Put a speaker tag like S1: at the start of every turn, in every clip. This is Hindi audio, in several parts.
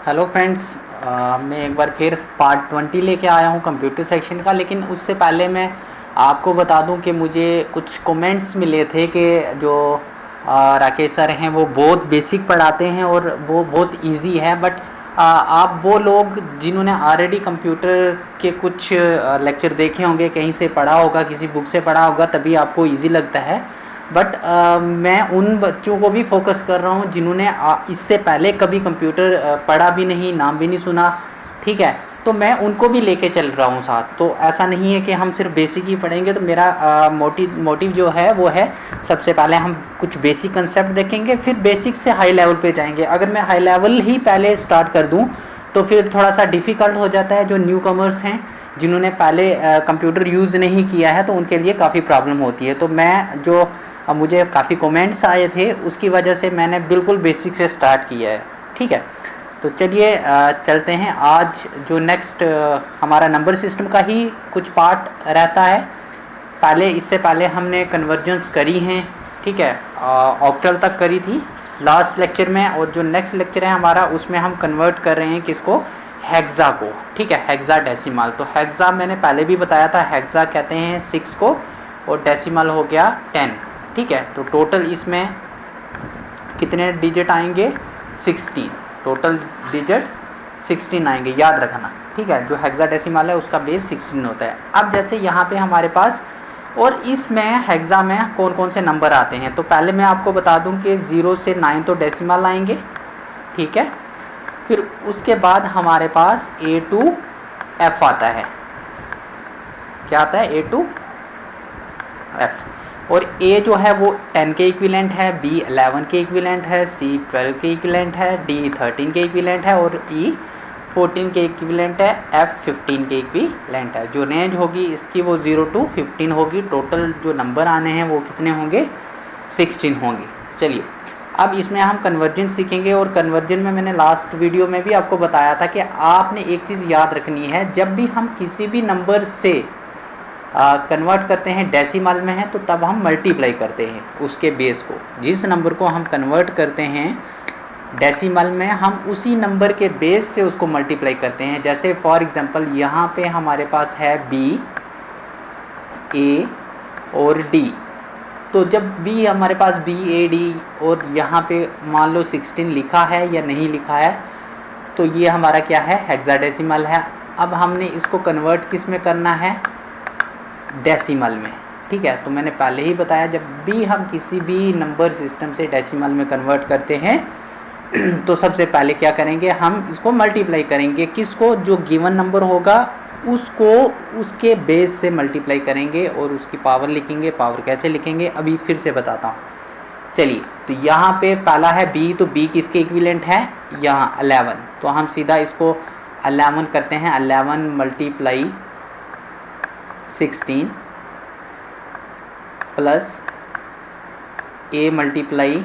S1: हेलो फ्रेंड्स, मैं एक बार फिर पार्ट 20 लेके आया हूँ कंप्यूटर सेक्शन का। लेकिन उससे पहले मैं आपको बता दूँ कि मुझे कुछ कमेंट्स मिले थे कि जो राकेश सर हैं वो बहुत बेसिक पढ़ाते हैं और वो बहुत इजी है। बट आप वो लोग जिन्होंने ऑलरेडी कंप्यूटर के कुछ लेक्चर देखे होंगे, कहीं से पढ़ा होगा, किसी बुक से पढ़ा होगा, तभी आपको इजी लगता है। बट मैं उन बच्चों को भी फोकस कर रहा हूँ जिन्होंने इससे पहले कभी कंप्यूटर पढ़ा भी नहीं, नाम भी नहीं सुना। ठीक है, तो मैं उनको भी लेके चल रहा हूँ साथ। तो ऐसा नहीं है कि हम सिर्फ बेसिक ही पढ़ेंगे। तो मेरा मोटिव जो है वो है, सबसे पहले हम कुछ बेसिक कंसेप्ट देखेंगे, फिर बेसिक से हाई लेवल पे जाएंगे। अगर मैं हाई लेवल ही पहले स्टार्ट कर दूँ तो फिर थोड़ा सा डिफ़िकल्ट हो जाता है। जो न्यू कमर्स हैं, जिन्होंने पहले कंप्यूटर यूज़ नहीं किया है, तो उनके लिए काफ़ी प्रॉब्लम होती है। तो मैं जो मुझे काफ़ी कमेंट्स आए थे, उसकी वजह से मैंने बिल्कुल बेसिक से स्टार्ट किया है। ठीक है, तो चलिए चलते हैं। आज जो नेक्स्ट हमारा नंबर सिस्टम का ही कुछ पार्ट रहता है। इससे पहले हमने कन्वर्जेंस करी हैं। ठीक है, ऑक्टल तक करी थी लास्ट लेक्चर में, और जो नेक्स्ट लेक्चर है हमारा उसमें हम कन्वर्ट कर रहे हैं किसको, हेक्सा को। ठीक है, हेक्सा डेसिमल। तो हेक्सा मैंने पहले भी बताया था, हेक्सा कहते हैं 6 को, और डेसिमल हो गया 10। ठीक है, तो टोटल इसमें कितने डिजिट आएंगे, 16। टोटल डिजिट 16 आएंगे, याद रखना। ठीक है, जो हेक्साडेसिमल है उसका बेस 16 होता है। अब जैसे यहाँ पे हमारे पास, और इसमें हेक्सा में कौन कौन से नंबर आते हैं, तो पहले मैं आपको बता दूं कि 0 से 9 तो डेसिमल आएंगे। ठीक है, फिर उसके बाद हमारे पास A to F आता है। क्या आता है, A to F। और A जो है वो 10 के इक्विवेलेंट है, B 11 के इक्विवेलेंट है, C 12 के इक्विवेलेंट है, D 13 के इक्विवेलेंट है, और E 14 के इक्विवेलेंट है, F 15 के इक्विवेलेंट है। जो रेंज होगी इसकी वो 0 to 15 होगी। टोटल जो नंबर आने हैं वो कितने होंगे, 16 होंगे। चलिए, अब इसमें हम कन्वर्जन सीखेंगे। और कन्वर्जन में मैंने लास्ट वीडियो में भी आपको बताया था कि आपने एक चीज़ याद रखनी है, जब भी हम किसी भी नंबर से कन्वर्ट करते हैं डेसिमल में है, तो तब हम मल्टीप्लाई करते हैं उसके बेस को। जिस नंबर को हम कन्वर्ट करते हैं डेसिमल में, हम उसी नंबर के बेस से उसको मल्टीप्लाई करते हैं। जैसे फॉर एग्जांपल यहाँ पे हमारे पास है B, A और D। तो जब B हमारे पास B, A, D और यहाँ पे मान लो 16 लिखा है या नहीं लिखा है, तो ये हमारा क्या है, हेक्साडेसिमल है। अब हमने इसको कन्वर्ट किस में करना है, डेसिमल में। ठीक है, तो मैंने पहले ही बताया, जब भी हम किसी भी नंबर सिस्टम से डेसिमल में कन्वर्ट करते हैं तो सबसे पहले क्या करेंगे, हम इसको मल्टीप्लाई करेंगे। किसको, जो गिवन नंबर होगा उसको उसके बेस से मल्टीप्लाई करेंगे और उसकी पावर लिखेंगे। पावर कैसे लिखेंगे अभी फिर से बताता हूँ। चलिए, तो यहाँ पे पहला है B, तो B किसके इक्विवेलेंट है, यहाँ 11। तो हम सीधा इसको 11 करते हैं। 11 multiply 16 plus A multiply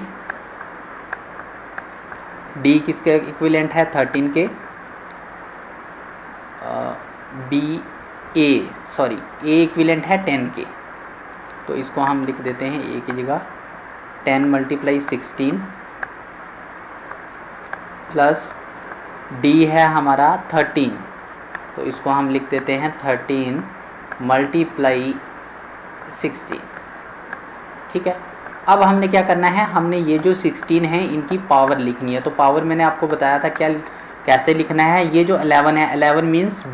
S1: D किसके इक्विवेलेंट है, 13 के। A इक्विवेलेंट है 10 के, तो इसको हम लिख देते हैं A की जगह 10 मल्टीप्लाई 16 प्लस D है हमारा 13, तो इसको हम लिख देते हैं 13 मल्टीप्लाई 16। ठीक है, अब हमने क्या करना है, हमने ये जो 16 है इनकी पावर लिखनी है। तो पावर मैंने आपको बताया था क्या, कैसे लिखना है। ये जो 11 है, 11 मीन्स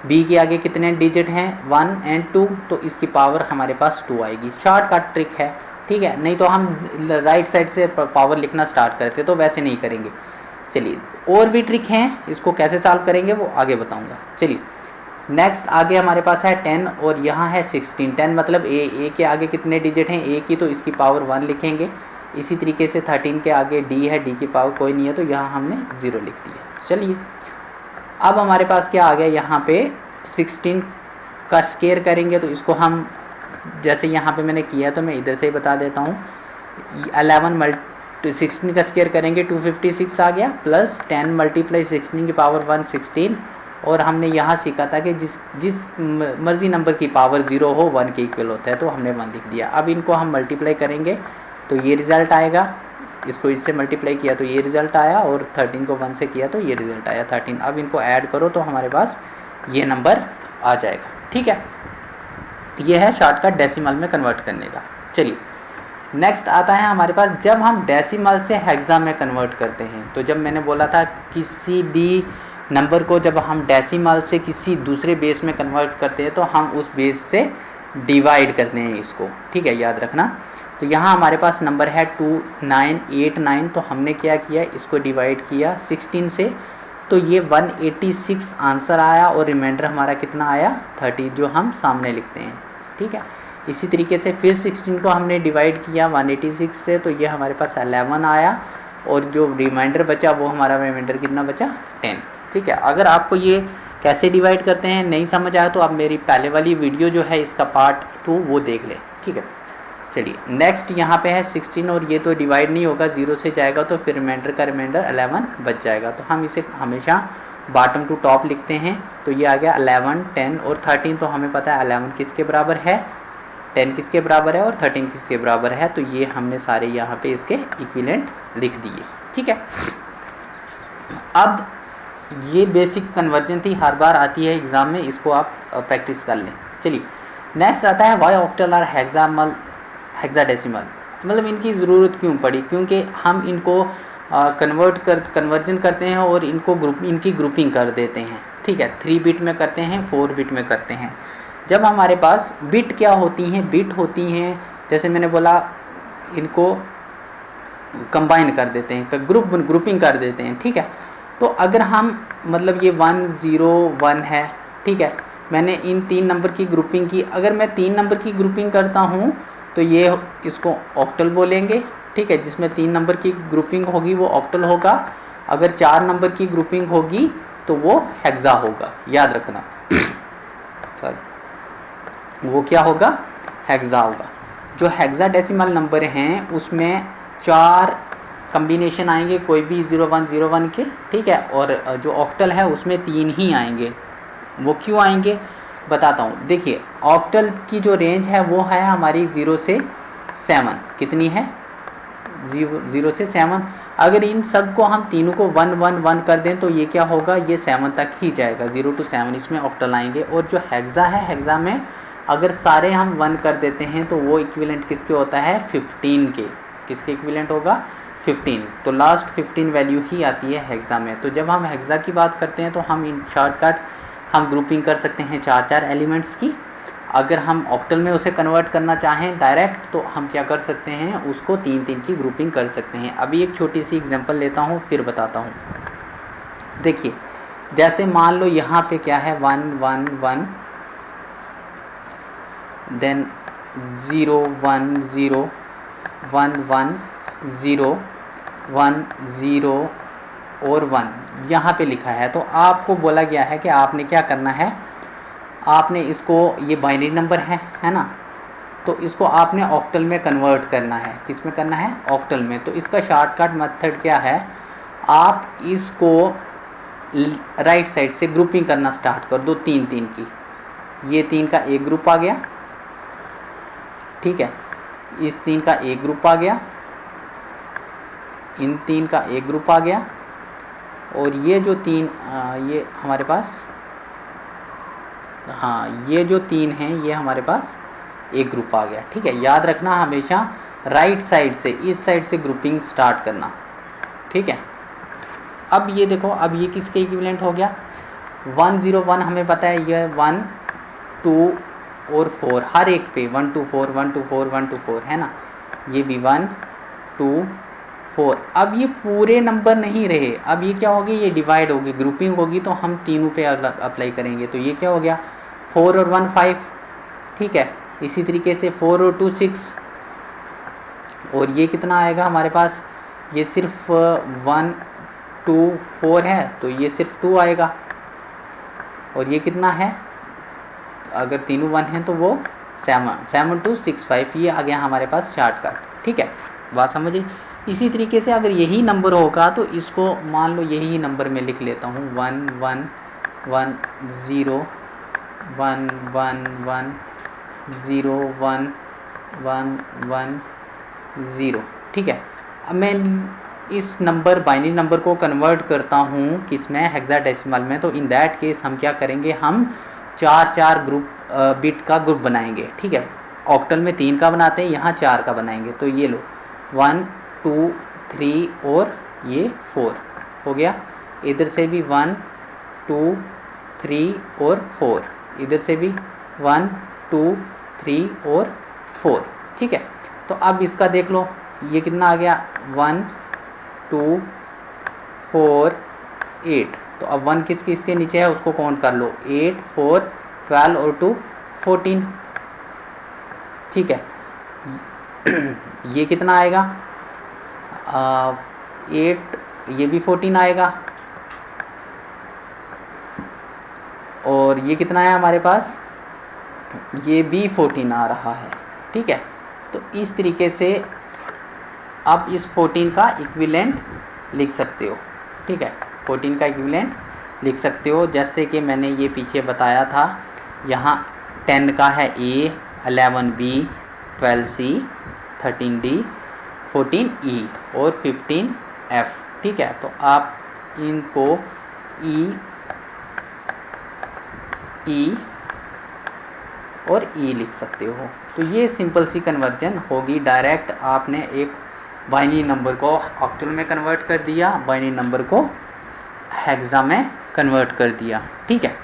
S1: B के आगे कितने डिजिट हैं, 1 और 2, तो इसकी पावर हमारे पास 2 आएगी। शॉर्टकट ट्रिक है। ठीक है, नहीं तो हम राइट साइड से पावर लिखना स्टार्ट करते, तो वैसे नहीं करेंगे। चलिए, और भी ट्रिक हैं, इसको कैसे सॉल्व करेंगे वो आगे बताऊंगा। चलिए, नेक्स्ट आगे हमारे पास है 10 और यहाँ है 16। 10 मतलब A के आगे कितने डिजिट हैं, A की, तो इसकी पावर 1 लिखेंगे। इसी तरीके से 13 के आगे D है, D की पावर कोई नहीं है, तो यहाँ हमने 0 लिख दिया। चलिए, अब हमारे पास क्या आ गया, यहाँ पे 16 का स्क्वायर करेंगे, तो इसको हम जैसे यहाँ पे मैंने किया, तो मैं इधर से ही बता देता हूँ। 11 16 का स्क्वायर करेंगे 256 आ गया, प्लस 10 मल्टीप्लाई 16 की पावर 1 16। और हमने यहाँ सीखा था कि जिस मर्जी नंबर की पावर 0 हो 1 के इक्वल होता है, तो हमने 1 लिख दिया। अब इनको हम मल्टीप्लाई करेंगे तो ये रिज़ल्ट आएगा। इसको इससे मल्टीप्लाई किया तो ये रिज़ल्ट आया, और 13 को 1 से किया तो ये रिज़ल्ट आया 13। अब इनको ऐड करो तो हमारे पास ये नंबर आ जाएगा। ठीक है, ये है शॉर्टकट डेसिमल में कन्वर्ट करने का। चलिए नेक्स्ट आता है हमारे पास, जब हम डेसिमल से हेक्सा में कन्वर्ट करते हैं। तो जब मैंने बोला था किसी भी नंबर को जब हम डेसिमल से किसी दूसरे बेस में कन्वर्ट करते हैं तो हम उस बेस से डिवाइड करते हैं इसको। ठीक है, याद रखना। तो यहाँ हमारे पास नंबर है 2989, तो हमने क्या किया, इसको डिवाइड किया 16 से, तो ये 186 आंसर आया, और रिमाइंडर हमारा कितना आया 30, जो हम सामने लिखते हैं। ठीक है, इसी तरीके से फिर 16 को हमने डिवाइड किया 186 से, तो ये हमारे पास 11 आया, और जो रिमाइंडर बचा वो हमारा रिमाइंडर कितना बचा 10। ठीक है, अगर आपको ये कैसे डिवाइड करते हैं नहीं समझ आया तो आप मेरी पहले वाली वीडियो जो है इसका पार्ट 2 वो देख लें। ठीक है, चलिए नेक्स्ट यहाँ पे है 16, और ये तो डिवाइड नहीं होगा, 0 से जाएगा तो फिर रिमाइंडर का रिमाइंडर 11 बच जाएगा। तो हम इसे हमेशा बॉटम टू टॉप लिखते हैं। तो ये आ गया 11, 10 और 13। तो हमें पता है 11 किसके बराबर है, 10 किसके बराबर है और 13 किसके बराबर है। तो ये हमने सारे यहाँ पे इसके इक्विवेलेंट लिख दिए। ठीक है, अब ये बेसिक कन्वर्जन थी, हर बार आती है एग्ज़ाम में, इसको आप प्रैक्टिस कर लें। चलिए नेक्स्ट आता है वाई ऑक्टल और हेक्साडेसिमल। मतलब इनकी ज़रूरत क्यों पड़ी, क्योंकि हम इनको कन्वर्जन करते हैं और इनकी ग्रुपिंग कर देते हैं। ठीक है, 3 बिट में करते हैं, 4 बिट में करते हैं। जब हमारे पास बिट क्या होती हैं, बिट होती हैं जैसे मैंने बोला इनको कंबाइन कर देते हैं, ग्रुपिंग कर देते हैं। ठीक है, तो अगर हम मतलब ये 1 0 1 है, ठीक है, मैंने इन 3 नंबर की ग्रुपिंग की, अगर मैं 3 नंबर की ग्रुपिंग करता हूँ तो ये इसको ऑक्टल बोलेंगे। ठीक है, जिसमें 3 नंबर की ग्रुपिंग होगी वो ऑक्टल होगा, अगर 4 नंबर की ग्रुपिंग होगी तो वो हेक्सा होगा, याद रखना। सॉरी, वो क्या होगा, हेक्सा होगा। जो हेक्साडेसिमल नंबर हैं उसमें 4 कम्बिनेशन आएंगे, कोई भी 0101 के। ठीक है, और जो ऑक्टल है उसमें 3 ही आएंगे। वो क्यों आएंगे बताता हूँ। देखिए ऑक्टल की जो रेंज है वो है हमारी 0 से 7, कितनी है 0 से 7। अगर इन सब को हम तीनों को 1 1 1 कर दें तो ये क्या होगा, ये 7 तक ही जाएगा, 0 to 7 इसमें ऑक्टल आएंगे। और जो हेक्सा है, हेक्सा में अगर सारे हम 1 कर देते हैं तो वो इक्विवेलेंट किसके होता है 15 के, किसके इक्विवेलेंट होगा 15। तो लास्ट 15 वैल्यू ही आती है हेक्सा में। तो जब हम हेक्सा की बात करते हैं तो हम इन शॉर्टकट हम ग्रुपिंग कर सकते हैं 4 एलिमेंट्स की। अगर हम ऑक्टल में उसे कन्वर्ट करना चाहें डायरेक्ट तो हम क्या कर सकते हैं, उसको 3 की ग्रुपिंग कर सकते हैं। अभी एक छोटी सी एग्जांपल लेता हूँ फिर बताता हूँ। देखिए जैसे मान लो यहाँ पे क्या है 1 1 1, देन 0 1 0 1 1 0 1 0 और 1 यहाँ पे लिखा है। तो आपको बोला गया है कि आपने क्या करना है, आपने इसको, ये बाइनरी नंबर है ना, तो इसको आपने ऑक्टल में कन्वर्ट करना है। किस में करना है, ऑक्टल में। तो इसका शॉर्टकट मेथड क्या है, आप इसको राइट साइड से ग्रुपिंग करना स्टार्ट कर दो 3 की। ये 3 का एक ग्रुप आ गया, ठीक है, इस 3 का एक ग्रुप आ गया, इन 3 का एक ग्रुप आ गया, और ये जो 3 ये हमारे पास, हाँ ये जो 3 हैं ये हमारे पास एक ग्रुप आ गया। ठीक है, याद रखना हमेशा राइट साइड से, इस साइड से ग्रुपिंग स्टार्ट करना। ठीक है, अब ये देखो, अब ये किसके इक्विवेलेंट हो गया 1 0 1, हमें पता है ये 1 2 और 4, हर एक पे 1 2 4 1 2 4 1 2 4 है ना, ये भी 1 2 4। अब ये पूरे नंबर नहीं रहे, अब ये क्या होगी, ये डिवाइड होगी, ग्रुपिंग होगी, तो हम तीनों पे अप्लाई करेंगे। तो ये क्या हो गया 4 और 1 5, ठीक है। इसी तरीके से 4 और 2 6, और ये कितना आएगा हमारे पास, ये सिर्फ 1 2 4 है तो ये सिर्फ 2 आएगा, और ये कितना है, अगर तीनों 1 हैं तो वो 7 7 2 6 5, ये आ गया हमारे पास शॉर्टकट। ठीक है, बात समझिए। इसी तरीके से अगर यही नंबर होगा तो इसको मान लो यही नंबर में लिख लेता हूँ 1 1 1 0 1 1 1 0 1 1 1 0। ठीक है, मैं इस नंबर बाइनरी नंबर को कन्वर्ट करता हूँ किसमें, हेक्साडेसिमल में, तो इन दैट केस हम क्या करेंगे, हम 4 ग्रुप बिट का ग्रुप बनाएंगे। ठीक है, ऑक्टल में 3 का बनाते हैं, यहाँ 4 का बनाएंगे। तो ये लो 1 2 3 और ये 4 हो गया। इधर से भी 1 2 3 और 4, इधर से भी 1 2 3 और 4। ठीक है, तो अब इसका देख लो ये कितना आ गया, 1 2 4 8। तो अब 1 किस किस के नीचे है उसको काउंट कर लो, 8 4 12 और 2 14। ठीक है, ये कितना आएगा, 8, ये भी 14 आएगा, और ये कितना है हमारे पास, ये भी 14 आ रहा है। ठीक है, तो इस तरीके से आप इस 14 का इक्विवेलेंट लिख सकते हो। ठीक है, 14 का इक्विवेलेंट लिख सकते हो, जैसे कि मैंने ये पीछे बताया था। यहाँ 10 का है A, 11 B, 12 C, 13 D, 14 E और 15 F। ठीक है, तो आप इनको E और E लिख सकते हो। तो ये सिंपल सी कन्वर्जन होगी। डायरेक्ट आपने एक बाइनरी नंबर को ऑक्टल में कन्वर्ट कर दिया, बाइनरी नंबर को हेक्सा में कन्वर्ट कर दिया। ठीक है,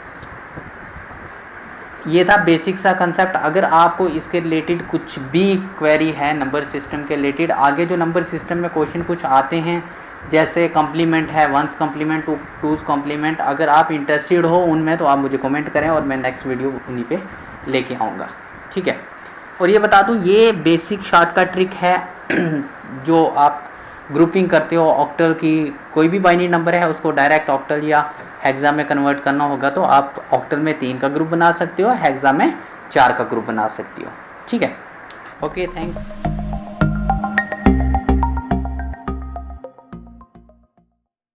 S1: ये था बेसिक सा कंसेप्ट। अगर आपको इसके रिलेटेड कुछ भी क्वेरी है नंबर सिस्टम के रिलेटेड, आगे जो नंबर सिस्टम में क्वेश्चन कुछ आते हैं जैसे कॉम्प्लीमेंट है, 1's कॉम्प्लीमेंट, 2's कॉम्प्लीमेंट, अगर आप इंटरेस्टेड हो उनमें तो आप मुझे कमेंट करें और मैं नेक्स्ट वीडियो उन्हीं पे लेके आऊँगा। ठीक है, और ये बता दूँ ये बेसिक शॉर्टकट ट्रिक है जो आप ग्रुपिंग करते हो ऑक्टल की, कोई भी बाइनरी नंबर है उसको डायरेक्ट ऑक्टल या हेक्सा में कन्वर्ट करना होगा तो आप ऑक्टल में 3 का ग्रुप बना सकते हो, हेक्सा में 4 का ग्रुप बना सकते हो। ठीक है, ओके, थैंक्स।